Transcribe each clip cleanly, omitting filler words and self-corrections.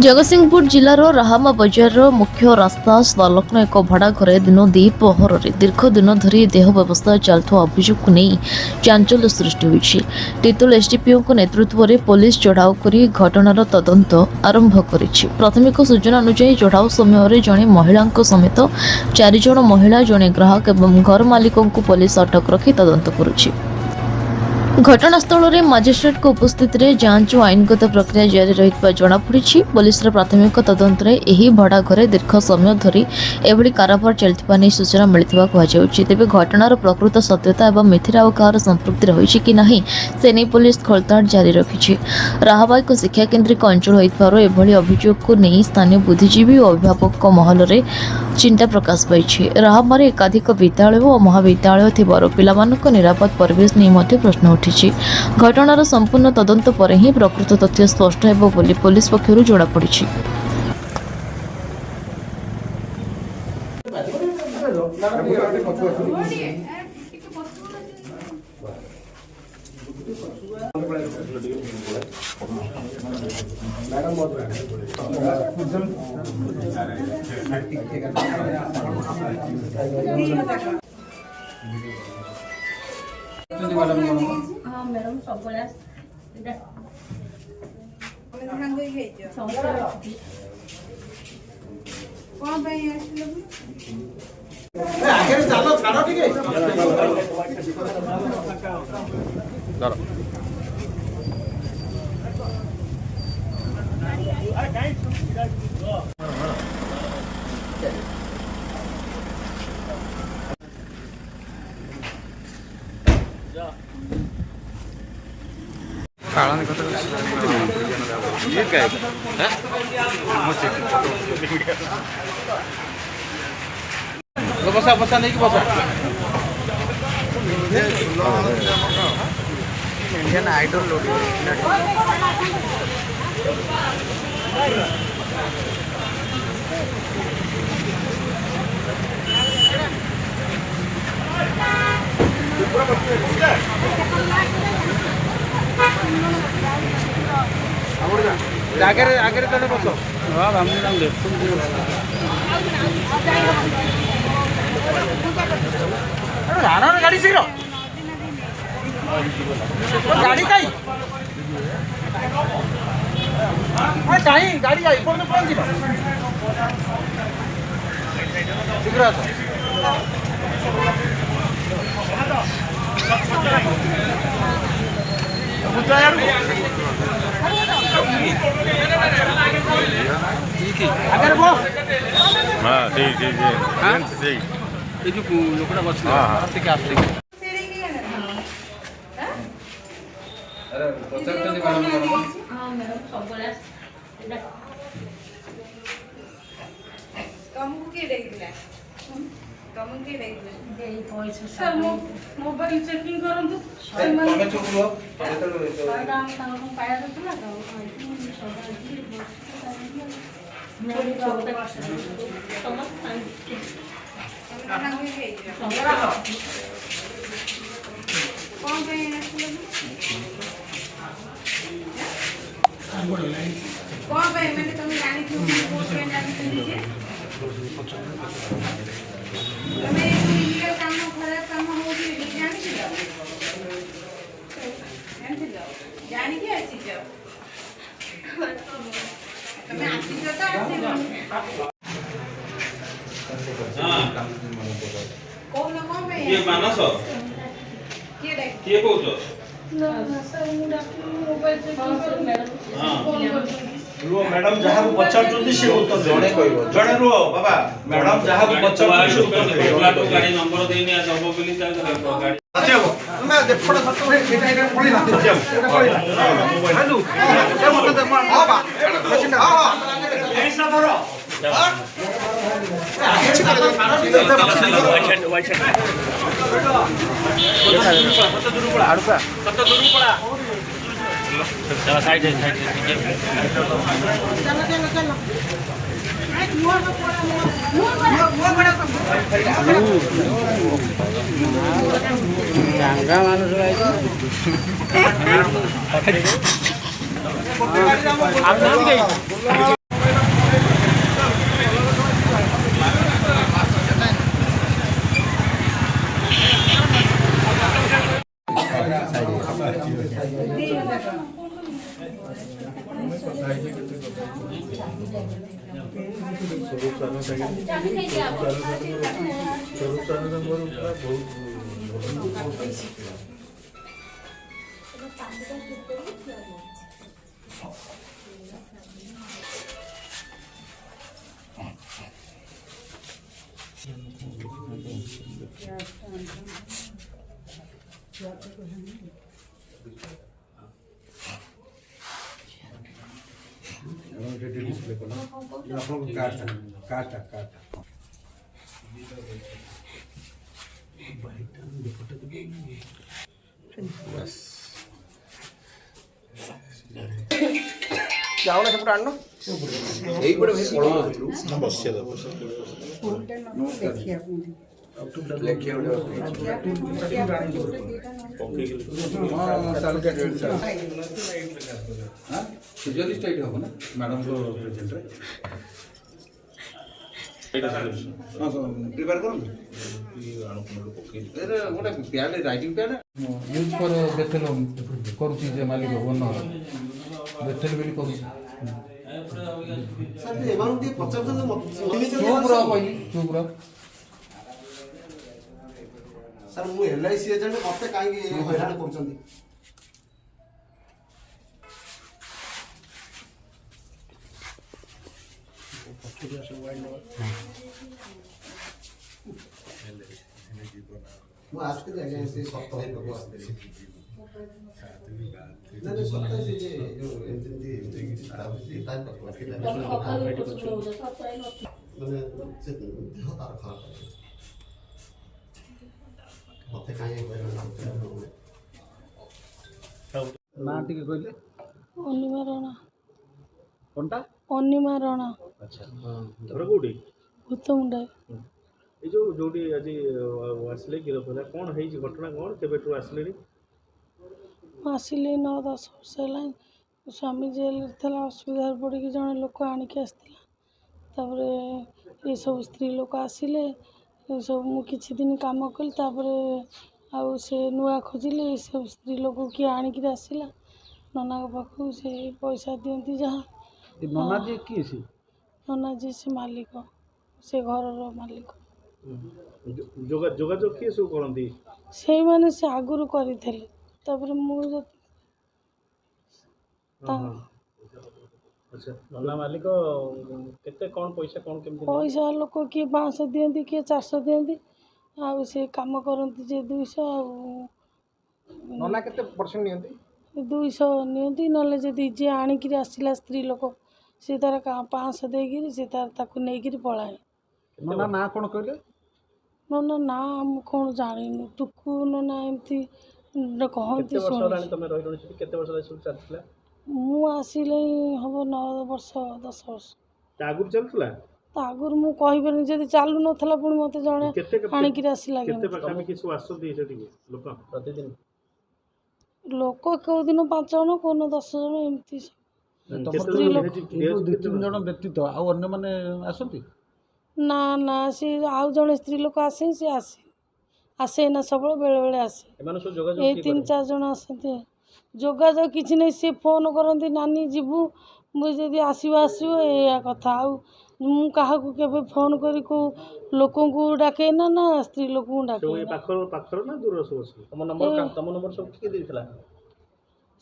जगतसिंहपुर जिलार राहामा बजार मुख्य रास्ता संलग्न एक भड़ा घरे दिन द्विपहर दीर्घ दिन धरी देह व्यवस्था चलता अभियोग को नहीं चांचल्य सृष्टि होती। तितुल एसडीपीओ नेतृत्व में पुलिस चढ़ाऊ कर घटनार तदंत आरंभ करिछि। प्राथमिक सूचना अनुसार चढ़ाऊ समय जड़े महिला समेत 4 जण महिला जड़े ग्राहक और घर मालिक को पुलिस अटक रखी तदंत करुछि। घटनास्थल में मजिस्ट्रेट को उपस्थित रे जांच और आईनगत प्रक्रिया जारी रही जमापड़ी। पुलिस प्राथमिक तदंत में भड़ा घरे दीर्घ समय धरी एभली कारोबार चलता नहीं सूचना मिलता कहुच्छी। तेज घटनार प्रकृत सत्यता और मिथिर आउ कहार संपृक्ति रही कि नहीं से नहीं पुलिस खोलताड़ जारी रखी। राहाबा एक शिक्षा केन्द्रिक अंचल होइथिबारु एभली अभियोग को नहीं स्थानीय बुद्धिजीवी और अभिभावक महल में चिंता प्रकाश पाई। राहाबार एकाधिक विद्यालय और महाविद्यालय थिबारु पिलामानक निरापद परिवेश नहीं मध्य प्रश्न उठी। घटनार संपूर्ण तदंत पर ही प्रकृत तथ्य स्पष्ट हेबो बोली पुलिस पक्षरु जଣାपड़ी। हाँ मैडम सब बसा बसा नहीं कि बसा इंडियन आइडल लोड आगे आगे तने बसो हां हम नाम ले राणा गाड़ी शीघ्र गाड़ी कहीं कहीं गाड़ी आई कौन पहुंच शीघ्र आस आगे बो हाँ ठीक ठीक ठीक ये जो लोकड़ा बस ठीक आप ठीक अरे पचास चंदी मैडम हाँ मैडम सब तुमको के देखिला तुमको के देखिला देई पैसा सर मोबाइल चेकिंग करंतु तमे चुप रहो मैडम ताको पाया देला तो सब मेरी बहुत समझ कौन पे कौन पे मैंने तुम जानी थी वो ट्रेन जानी थी तुम्हें इलीगल काम खराब काम हो गई जानी थी जानी की ऐसी जाओ तुम्हें आसी जो तो आसी कौन पे ये मानस के देख के कहउछ ना सर मु डॉक्टर मोबाइल चेकिंग कर मैडम हां रो मैडम जहा को पचार से उत्तर जणे कहबो जणे रो बाबा मैडम जहा को पचार से उत्तर दे गाड़ी नंबर देनी आ जब बोली ता गाड़ी आछो मैं दे फोटो फोटो एटा पड़ी ना एटा पड़ी ना हेलो ये मत दे हां बा मशीन हां ऐसा धरो हां ଯାଉନା ସେପଟେ ଆଣନ ଏଇପଟେ ଭାଇ ହବ ନା ମ୍ୟାଡ଼ାମ ପ୍ରେଜେଣ୍ଟରେ ପ୍ରିପେୟାର କରନ୍ତୁ ଗୋଟେ ପ୍ୟାଡ୍ ରାଇଟିଂ ପ୍ୟାଡ୍ यूज पर बेथेल करुच्ची जे मालिक वन बेथेल भी करुच्ची चुप रह कहली चुप रह सर मु एलआईसी एजेंट मते काई हैरान करछंती ମୁଁ ଆସିଥିଲି ଆଜ୍ଞା ସେ ସପ୍ତାହ ହେବ ଆସିଥିଲି ନା ସପ୍ତାହ ସେ ଯେ ଏମିତି ଟାଇମ୍ ମାନେ ସେ ଦେହ ତାର ଖରାପ ମତେ କାହିଁ ना टिके कहले ଅନିମା ରଣା कोनटा ଅନିମା ରଣା अच्छा घर कोठी ଭୂତମୁଣ୍ଡା ए जो जोडी आज आसले गिरफ होला कोन हेई छी घटना कोन केबेटू आसले नी ମୁଁ ଆସିଲି 9-10 ବର୍ଷ ହେଲାଣି ସ୍ୱାମୀ ଜେଲରେ ଥିଲା ଅସୁବିଧାରେ ପଡ଼ିକି ଜଣେ ଲୋକ ଆଣିକି ଆସିଥିଲା ତାପରେ ଏସବୁ ସ୍ତ୍ରୀ ଲୋକ ଆସିଲେ ଏସବୁ ମୁଁ କିଛି ଦିନ କାମ କଲି ତାପରେ ଆଉ ସେ ନୂଆ ଖୋଜିଲେ ଏସବୁ ସ୍ତ୍ରୀ ଲୋକ କିଏ ଆଣିକିରି ଆସିଲା ନନାଙ୍କ ପାଖକୁ ସେ ପଇସା ଦିଅନ୍ତି ଯାହା नना जी की सी ନନା ଯିଏ ସେ ମାଲିକ ସେ ଘରର ମାଲିକ ଯୋଗାଯୋଗ କିଏ ସବୁ କରନ୍ତି ସେଇମାନେ ସେ ଆଗରୁ କରିଥିଲେ ତାପରେ ମୁଁ ଆଚ୍ଛା ନନା ମାଲିକ କେତେ କ'ଣ ପଇସା କ'ଣ କେମିତି ପଇସା ଲୋକ କିଏ 500 ଦିଅନ୍ତି କିଏ 400 ଦିଅନ୍ତି ଆଉ ସେ କାମ କରନ୍ତି ଯେ 200 ଆଉ ନନା କେତେ ପରସେଣ୍ଟ ନିଅନ୍ତି 200 ନିଅନ୍ତି ନହେଲେ ଯଦି ଯିଏ ଆଣିକିରି ଆସିଲା ସ୍ତ୍ରୀ ଲୋକ ସେ ତାର 500 ଦେଇକିରି ସେ ତାକୁ ନେଇକିରି ପଳାଏ नना ना कोन कहले ନନା ନା ମୁଁ କ'ଣ ଜାଣିନି ଟୁକୁ ନନା ଏମିତି କହନ୍ତି କେତେ ବର୍ଷ ଶୁଣିଛି ହେଲାଣି ତମେ ରହିଲଣି ସେଠି କେତେ ବର୍ଷ ହେଲା ସବୁ ଚାଲିଥିଲା ମୁଁ ଆସିଲେ ହବ 9 ବର୍ଷ 10 ବର୍ଷ ତା ଆଗରୁ ଚାଲୁଥିଲା ତା ଆଗରୁ ମୁଁ କହିପାରିନି ଯଦି ଚାଲୁ ନଥିଲା ପୁଣି ମୋତେ ଜଣେ କେତେ ଆଣିକିରି ଆସିଲା କେତେ ପାଖାପାଖି ସବୁ ଆସନ୍ତି ସେଠିକି ଲୋକ ପ୍ରତିଦିନ ଲୋକ କେଉଁ ଦିନ 5 ଜଣ କେଉଁ ଦିନ 10 ଜଣ ଏମିତି ସ୍ତ୍ରୀ ଲୋକ दो तीन जन व्यतीत आउ अन्य माने आसंती ନା ନା ସେ ଆଉ ଜଣେ ସ୍ତ୍ରୀ ଲୋକ ଆସେ ସେ ଆସେ ନା ସବୁବେଳେ ବେଳେବେଳେ ଆସେ ଏମାନେ ସବୁ ଯୋଗାଯୋଗ ଏଇ 3-4 ଜଣ ଆସନ୍ତି ଯୋଗାଯୋଗ କିଛି ନାହିଁ ସେ ଫୋନ୍ କରନ୍ତି ନାନୀ ଯିବୁ ମୁଁ ଯଦି ଆସିବ ଏଇଆ କଥା ଆଉ ମୁଁ କାହାକୁ କେବେ ଫୋନ୍ କରି କେଉଁ ଲୋକଙ୍କୁ ଡାକେ ନା ସ୍ତ୍ରୀ ଲୋକଙ୍କୁ ଡାକେ ସବୁ ଏ ପାଖର ନା ଦୂର ସବୁ ଅଛି ତମ ନମ୍ବର ସବୁ କିଏ ଦେଇଥିଲା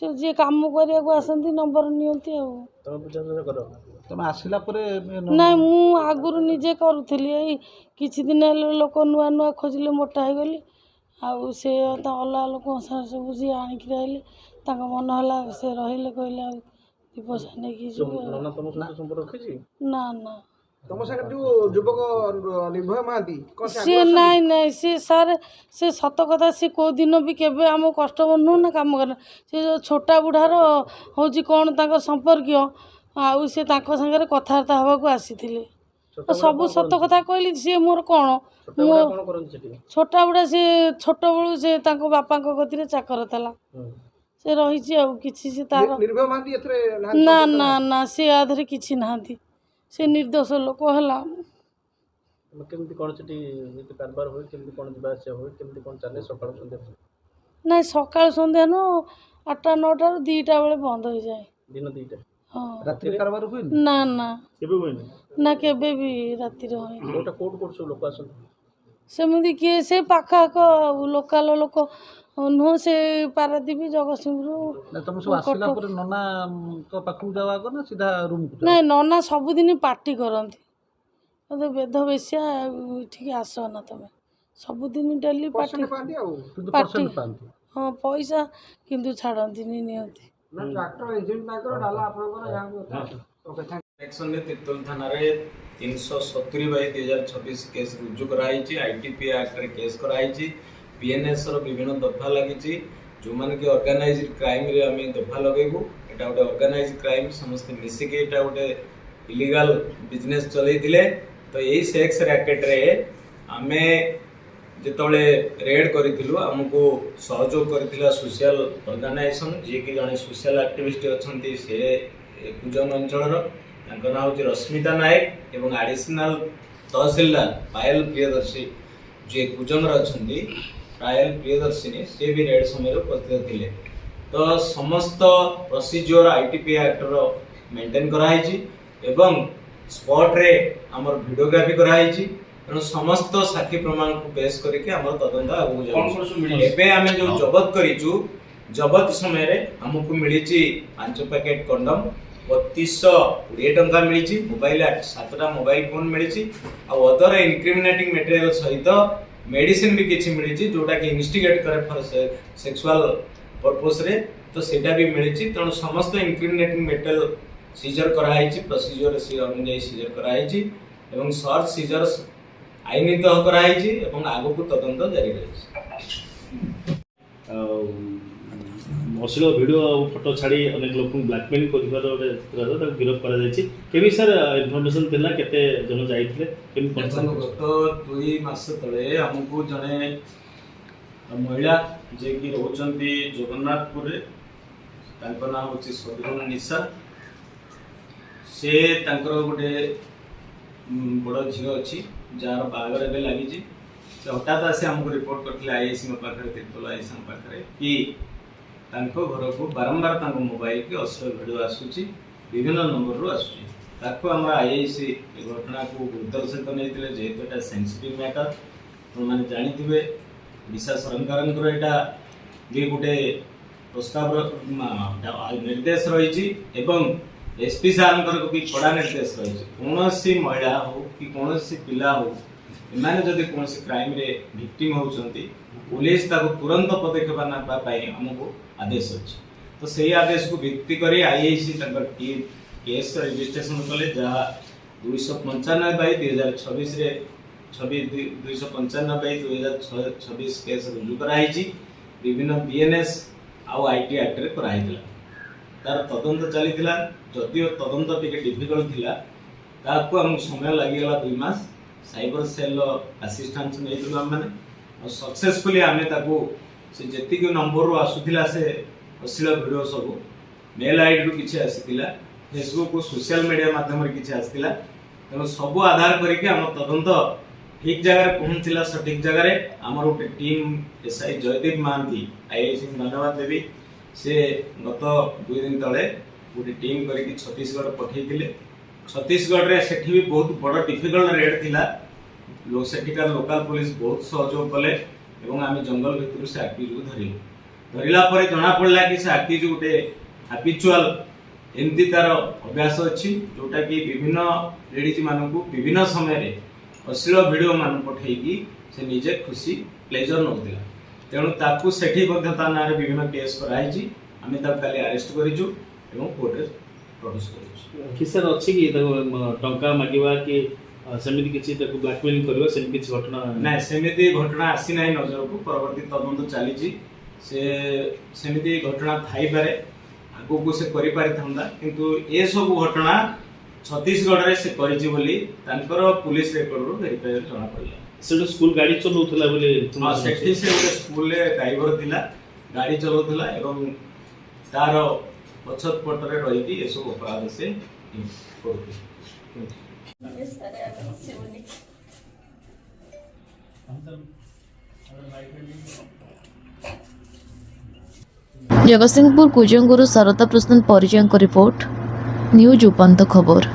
ସେ ଯିଏ କାମ କରିବାକୁ ଆସନ୍ତି ନମ୍ବର ନିଅନ୍ତି ଆଉ ତମେ ବୁଝାସୁଝା କର ତମେ ଆସିଲା ପରେ ନାଇଁ ମୁଁ ଆଗରୁ ନିଜେ କରୁଥିଲି ଏଇ କିଛି ଦିନ ହେଲେ ଲୋକ ନୂଆ ନୂଆ ଖୋଜିଲେ ମୋଟା ହେଇଗଲି ଆଉ ସେ ଅଲଗା ଲୋକଙ୍କ ସାଙ୍ଗରେ ସବୁ ଯିଏ ଆଣିକି ରହିଲେ ତାଙ୍କ ମନ ହେଲା ସେ ରହିଲେ କହିଲେ ଆଉ 2 ପଇସା ନେଇକି ଯିବୁ ନନା ତମ ସହିତ ସମ୍ପର୍କ ରଖିଛି ନା ନା ତମ ସାଙ୍ଗରେ ଯୋଉ ଯୁବକ ନିର୍ଭୟ ମହାନ୍ତି କଣ ସିଏ ନାଇଁ ସିଏ ସାର୍ ସେ ସତ କଥା ସେ କେଉଁ ଦିନ ବି କେବେ ଆମ କଷ୍ଟମର ନୁହଁ ନା କାମ କରେ ସେ ଯେଉଁ ଛୋଟା ବୁଢ଼ାର ହେଉଛି କ'ଣ ତାଙ୍କ ସମ୍ପର୍କୀୟ ଆଉ ସେ ତାଙ୍କ ସାଙ୍ଗରେ କଥାବାର୍ତ୍ତା ହେବାକୁ ଆସିଥିଲେ ସବୁ ସତ କଥା କହିଲି ସିଏ ମୋର କ'ଣ ମୋ ଛୋଟା ବୁଢ଼ା ସେ ଛୋଟବେଳୁ ସେ ତାଙ୍କ ବାପାଙ୍କ କତିରେ ଚାକର ଥିଲା ସେ ରହିଛି ଆଉ କିଛି ସେ ତାର ନିର୍ଭୟ ମହାନ୍ତି ଏଥିରେ ନା ନା ନା ସେ ଆ ଦେହରେ କିଛି ନାହାନ୍ତି ସେ ନିର୍ଦ୍ଦୋଷ ଲୋକ ହେଲା କେମିତି କ'ଣ ସେଠି କାରବାର ହୁଏ କେମିତି କ'ଣ ଯିବା ଆସିବା ହୁଏ କେମିତି କ'ଣ ଚାଲେ ସକାଳୁ ସନ୍ଧ୍ୟା ନାଇଁ ସକାଳ ସନ୍ଧ୍ୟା ନୁହଁ 8-9ଟାରୁ 2ଟା ବେଳେ ବନ୍ଦ ହେଇଯାଏ ଦିନ 2ଟା ହଁ रात्रि कारबार हुए ନା ନା କେବେ ହୁଏନି ନା କେବେ ବି ରାତିରେ ହଏନି। କୋଉଟା କୋଉଠୁ ସବୁ ଲୋକ ଆସନ୍ତି? ସେମିତି କିଏ ସେ ପାଖ ଆଖ ଲୋକାଲ ଲୋକ ନୁହଁ, ସେ ପାରାଦ୍ୱୀପ ଜଗତସିଂହପୁର। ନା ତମେ ସବୁ ଆସିଲା ପରେ ନନାଙ୍କ ପାଖକୁ ଯାଅ ଆଗ ନା ସିଧା ରୁମକୁ ଯାଅ? ନାଇଁ, ନନା ସବୁଦିନ ପାଟି କରନ୍ତି, ମୋତେ ବେଦ ବେଶ୍ୟା ଏଠିକି ଆସନା ତମେ, ସବୁଦିନ ଡେଲି ପାଟି। କିନ୍ତୁ ପାଟି। ପରସେଣ୍ଟ ପାଆନ୍ତି। ହଁ, ପଇସା କିନ୍ତୁ ଛାଡ଼ନ୍ତିନି, ନିଅନ୍ତି। ଇଲେକ୍ସନରେ ତିର୍ତ୍ତୋଲ ଥାନାରେ 370/2026 କେସ୍ ରୁଜୁ କରାଯାଇଛି। ITP ଆକ୍ଟରେ କେସ୍ କରାଯାଇଛି। PNSର ବିଭିନ୍ନ ଦଫା ଲାଗିଛି, ଯେଉଁମାନେ କି ଅର୍ଗାନାଇଜ୍ଡ କ୍ରାଇମରେ ଆମେ ଦଫା ଲଗେଇବୁ। ଏଇଟା ଗୋଟେ ଅର୍ଗାନାଇଜ୍ଡ କ୍ରାଇମ୍, ସମସ୍ତେ ମିଶିକି ଏଇଟା ଗୋଟେ ଇଲିଗାଲ ବିଜନେସ୍ ଚଲେଇଥିଲେ। ତ ଏଇ ସେକ୍ସ ରାକେଟରେ ଆମେ ଯେତେବେଳେ ରେଡ୍ କରିଥିଲୁ, ଆମକୁ ସହଯୋଗ କରିଥିଲା ସୋସିଆଲ ଅର୍ଗାନାଇଜେସନ୍, ଯିଏକି ଜଣେ ସୋସିଆଲ ଆକ୍ଟିଭିଷ୍ଟ ଅଛନ୍ତି, ସେ କୁଜଙ୍ଗ ଅଞ୍ଚଳର, ତାଙ୍କ ନାଁ ହେଉଛି ରଶ୍ମିତା ନାୟକ, ଏବଂ ଆଡିସନାଲ ତହସିଲଦାର ପାୟଲ ପ୍ରିୟଦର୍ଶୀ ଯିଏ କୁଜଙ୍ଗର ଅଛନ୍ତି, ପାୟଲ ପ୍ରିୟଦର୍ଶିନୀ, ସେ ବି ରେଡ୍ ସମୟରେ ଉପସ୍ଥିତ ଥିଲେ। ତ ସମସ୍ତ ପ୍ରୋସିଜିଓର ITP ଆକ୍ଟର ମେଣ୍ଟେନ୍ କରାହେଇଛି ଏବଂ ସ୍ପଟ୍ରେ ଆମର ଭିଡ଼ିଓଗ୍ରାଫି କରାହେଇଛି। ତେଣୁ ସମସ୍ତ ସାକ୍ଷୀ ପ୍ରମାଣକୁ ବେଶ କରିକି ଆମର ତଦନ୍ତ ଆଗକୁ ଯାଉଛି। ଏବେ ଆମେ ଯେଉଁ ଜବତ କରିଛୁ, ଜବତ ସମୟରେ ଆମକୁ ମିଳିଛି 5 ପ୍ୟାକେଟ କଣ୍ଡମ, 3220 ଟଙ୍କା ମିଳିଛି, ମୋବାଇଲ 7ଟା ମୋବାଇଲ ଫୋନ୍ ମିଳିଛି, ଆଉ ଅଦର ଇନକ୍ରିମିନେଟିଂ ମେଟେରିଆଲ ସହିତ ମେଡିସିନ ବି କିଛି ମିଳିଛି, ଯୋଉଟା କି ଇନଭେଷ୍ଟିଗେଟ୍ କରେ ଫର ସେକ୍ସୁଆଲ ପର୍ପସରେ। ତ ସେଇଟା ବି ମିଳିଛି। ତେଣୁ ସମସ୍ତ ଇନକ୍ରିମିନେଟିଂ ମେଟେରିଆଲ ସିଜର କରାହେଇଛି, ପ୍ରୋସିଜିଓର ଅନୁଯାୟୀ ସିଜର କରାହେଇଛି ଏବଂ ସର୍ଚ୍ଚ ସିଜର ଆଇନତଃ କରାହେଇଛି ଏବଂ ଆଗକୁ ତଦନ୍ତ ଜାରି ରହିଛି। ଅଶ୍ଳୀଳ ଭିଡ଼ିଓ ଆଉ ଫଟୋ ଛାଡ଼ି ଅନେକ ଲୋକଙ୍କୁ ବ୍ଲାକମେଲ୍ କରିବାର ଗୋଟେ କ୍ଷେତ୍ରରେ ତାକୁ ଗିରଫ କରାଯାଇଛି। କେମିତି ସାର୍ ଇନଫର୍ମେସନ୍ ଥିଲା, କେତେ ଜଣ ଯାଇଥିଲେ, କେମିତି? ଗତ 2 ମାସ ତଳେ ଆମକୁ ଜଣେ ମହିଳା ଯିଏକି ରହୁଛନ୍ତି ଜଗନ୍ନାଥପୁରରେ, ତାଙ୍କ ନାଁ ହେଉଛି ସଦରୁନ ନିଶା। ସେ ତାଙ୍କର ଗୋଟେ ବଡ଼ ଝିଅ ଅଛି, ଯାହାର ବାହାଘର ଏବେ ଲାଗିଛି। ସେ ହଠାତ୍ ଆସି ଆମକୁ ରିପୋର୍ଟ କରିଥିଲେ IICଙ୍କ ପାଖରେ, ତିର୍ତ୍ତୋଲ IICଙ୍କ ପାଖରେ, କି ତାଙ୍କ ଘରକୁ ବାରମ୍ବାର ତାଙ୍କ ମୋବାଇଲ କି ଅଶ୍ଳୀଳ ଭିଡ଼ିଓ ଆସୁଛି, ବିଭିନ୍ନ ନମ୍ବରରୁ ଆସୁଛି। ତାକୁ ଆମର IIC ଏ ଘଟଣାକୁ ଗୁରୁତ୍ୱର ସହିତ ନେଇଥିଲେ, ଯେହେତୁ ଏଇଟା ସେନ୍ସିଟିଭ୍ ମ୍ୟାଟର। ଆପଣମାନେ ଜାଣିଥିବେ ଓଡ଼ିଶା ସରକାରଙ୍କର ଏଇଟା ବି ଗୋଟେ ପ୍ରସ୍ତାବର ନିର୍ଦ୍ଦେଶ ରହିଛି ଏବଂ SP ସାର୍ଙ୍କର ବି କଡ଼ା ନିର୍ଦ୍ଦେଶ ରହିଛି। କୌଣସି ମହିଳା ହଉ କି କୌଣସି ପିଲା ହଉ, ଏମାନେ ଯଦି କୌଣସି କ୍ରାଇମରେ ଭିକ୍ଟିମ୍ ହେଉଛନ୍ତି, ପୁଲିସ ତାକୁ ତୁରନ୍ତ ପଦକ୍ଷେପ ନେବା ପାଇଁ ଆମକୁ ଆଦେଶ ଅଛି। ତ ସେଇ ଆଦେଶକୁ ଭିତ୍ତି କରି IIC ତାଙ୍କର ଟିମ୍ କେସ୍ ରେଜିଷ୍ଟ୍ରେସନ କଲେ, ଯାହା 295/2026ରେ 295/2026 କେସ୍ ରୁଜୁ କରାଯାଇଛି। ବିଭିନ୍ନ BNS ଆଉ IT ଆକ୍ଟରେ କରାହେଇଥିଲା। ତାର ତଦନ୍ତ ଚାଲିଥିଲା, ଯଦିଓ ତଦନ୍ତ ଟିକେ ଡିଫିକଲ୍ଟ ଥିଲା, ତାକୁ ଆମକୁ ସମୟ ଲାଗିଗଲା 2 ମାସ। ସାଇବର ସେଲ୍ର ଆସିଷ୍ଟାନ୍ସ ନେଇଥିଲୁ ଆମମାନେ, ଆଉ ସକ୍ସେସଫୁଲି ଆମେ ତାକୁ ସେ ଯେତିକି ନମ୍ବରରୁ ଆସୁଥିଲା ସେ ଅଶ୍ଳୀଳ ଭିଡ଼ିଓ ସବୁ ମେଲ୍ ଆଇଡିରୁ କିଛି ଆସିଥିଲା, ଫେସବୁକ୍ ସୋସିଆଲ ମିଡ଼ିଆ ମାଧ୍ୟମରେ କିଛି ଆସିଥିଲା। ତେଣୁ ସବୁ ଆଧାର କରିକି ଆମ ତଦନ୍ତ ଠିକ୍ ଜାଗାରେ ପହଞ୍ଚିଲା, ସଠିକ୍ ଜାଗାରେ। ଆମର ଗୋଟେ team SI Jaydeep Mohanty, IIC ଧନ୍ୟବାଦ ଦେବି, ସେ ଗତ 2 ଦିନ ତଳେ ଗୋଟେ ଟିମ୍ କରିକି ଛତିଶଗଡ଼ ପଠେଇଥିଲେ। ଛତିଶଗଡ଼ରେ ସେଠି ବି ବହୁତ ବଡ଼ ଡିଫିକଲ୍ଟ ରେଡ୍ ଥିଲା, ସେଠିକାର ଲୋକାଲ ପୋଲିସ ବହୁତ ସହଯୋଗ କଲେ ଏବଂ ଆମେ ଜଙ୍ଗଲ ଭିତରୁ ସେ ଆକ୍ୟୁଜକୁ ଧରିଲୁ। ଧରିଲା ପରେ ଜଣାପଡ଼ିଲା କି ସେ ଆକ୍ୟୁଜ ଗୋଟେ ହାବିଚୁଆଲ ଏମିତି ତାର ଅଭ୍ୟାସ ଅଛି, ଯୋଉଟାକି ବିଭିନ୍ନ ଲେଡିଜ ମାନଙ୍କୁ ବିଭିନ୍ନ ସମୟରେ ଅଶ୍ଳୀଳ ଭିଡ଼ିଓ ମାନ ପଠେଇକି ସେ ନିଜେ ଖୁସି ପ୍ଲେଜର ନେଉଥିଲା। ତେଣୁ ତାକୁ ସେଠି ମଧ୍ୟ ତା ନାଁରେ ବିଭିନ୍ନ କେସ୍ କରାହେଇଛି। ଆମେ ତାକୁ କାଲି ଆରେଷ୍ଟ କରିଛୁ ଏବଂ କୋର୍ଟରେ ପ୍ରଡ୍ୟୁସ୍ କରିଛୁ। କି ସାର୍ ଅଛି କି ତାକୁ ଟଙ୍କା ମାଗିବା କି ସେମିତି କିଛି ତାକୁ ବ୍ଲାକମେଲିଂ କରିବା, ସେମିତି କିଛି ଘଟଣା? ନାଇଁ, ସେମିତି ଘଟଣା ଆସିନାହିଁ ନଜରକୁ। ପରବର୍ତ୍ତୀ ତଦନ୍ତ ଚାଲିଛି। ସେମିତି ଘଟଣା ଥାଇପାରେ, ଆଗକୁ ସେ କରିପାରିଥାନ୍ତା, କିନ୍ତୁ ଏସବୁ ଘଟଣା ଛତିଶଗଡ଼ରେ ସେ କରିଛି ବୋଲି ତାଙ୍କର ପୁଲିସ ରେକର୍ଡରୁ ଭେରିଫାଇ ଜଣାପଡ଼ିଲା। ସେଠି ସ୍କୁଲ ଗାଡ଼ି ଚଲାଉଥିଲା ବୋଲି? ସେଠି ସେ ଗୋଟେ ସ୍କୁଲରେ ଡ୍ରାଇଭର ଥିଲା, ଗାଡ଼ି ଚଲାଉଥିଲା ଏବଂ ତାର ପଛପଟରେ ରହିକି ଏସବୁ ଅପରାଧ ସେ କରୁଥିଲା। ଜଗତସିଂହପୁର କୁଜଙ୍ଗରୁ ଶାରଦା ପ୍ରଧାନ ପରିଜୟଙ୍କ ରିପୋର୍ଟ, ନ୍ୟୁଜ୍ ଉପାନ୍ତ ଖବର।